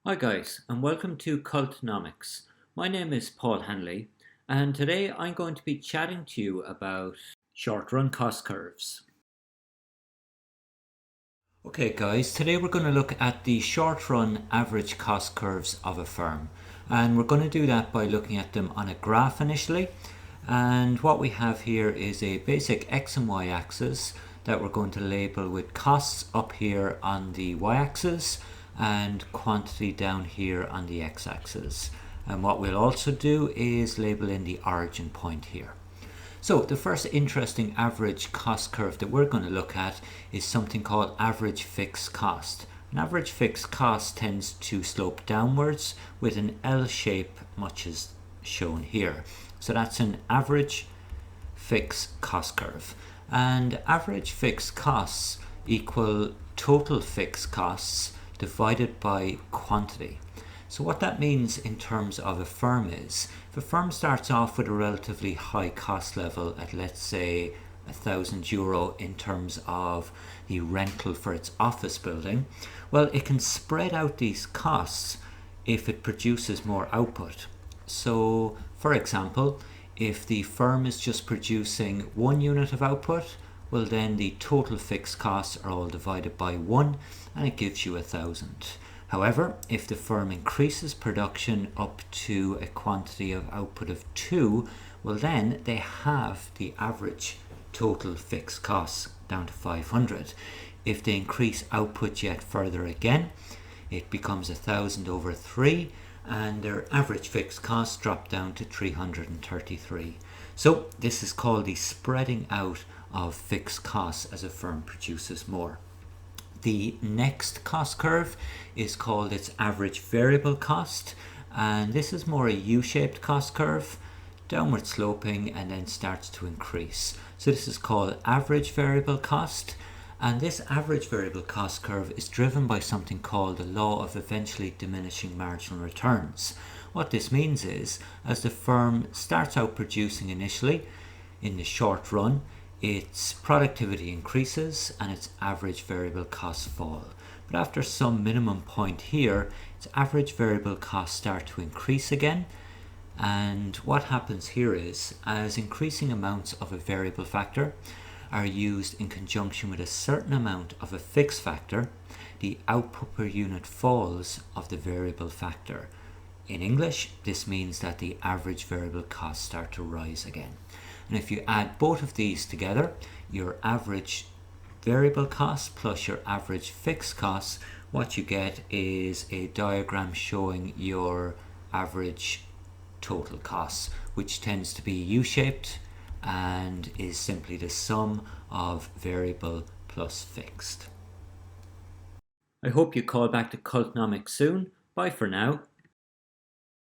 Hi guys, and welcome to Cultnomics. My name is Paul Hanley, and today I'm going to be chatting to you about short-run cost curves. Okay guys, today we're going to look at the short-run average cost curves of a firm. And we're going to do that by looking at them on a graph initially. And what we have here is a basic X and Y axis that we're going to label with costs up here on the Y axis and quantity down here on the X axis. And what we'll also do is label in the origin point here. So the first interesting average cost curve that we're going to look at is something called average fixed cost. An average fixed cost tends to slope downwards with an L shape, much as shown here. So that's an average fixed cost curve. And average fixed costs equal total fixed costs divided by quantity. So what that means in terms of a firm is, if a firm starts off with a relatively high cost level at, let's say, €1,000 in terms of the rental for its office building, well, it can spread out these costs if it produces more output. So, for example, if the firm is just producing 1 unit of output, well then the total fixed costs are all divided by 1 and it gives you 1,000. However, if the firm increases production up to a quantity of output of 2, well then they have the average total fixed costs down to 500. If they increase output yet further again, it becomes 1,000 over 3 and their average fixed costs drop down to 333. So this is called the spreading out of fixed costs as a firm produces more. The next cost curve is called its average variable cost, and this is more a U-shaped cost curve, downward sloping and then starts to increase. So this is called average variable cost, and this average variable cost curve is driven by something called the law of eventually diminishing marginal returns. What this means is, as the firm starts out producing initially, in the short run, its productivity increases and its average variable costs fall. But after some minimum point here, its average variable costs start to increase again. And what happens here is, as increasing amounts of a variable factor are used in conjunction with a certain amount of a fixed factor, the output per unit falls of the variable factor. In English, this means that the average variable costs start to rise again. And if you add both of these together, your average variable cost plus your average fixed costs, what you get is a diagram showing your average total costs, which tends to be U-shaped and is simply the sum of variable plus fixed. I hope you call back to Cultnomics soon. Bye for now.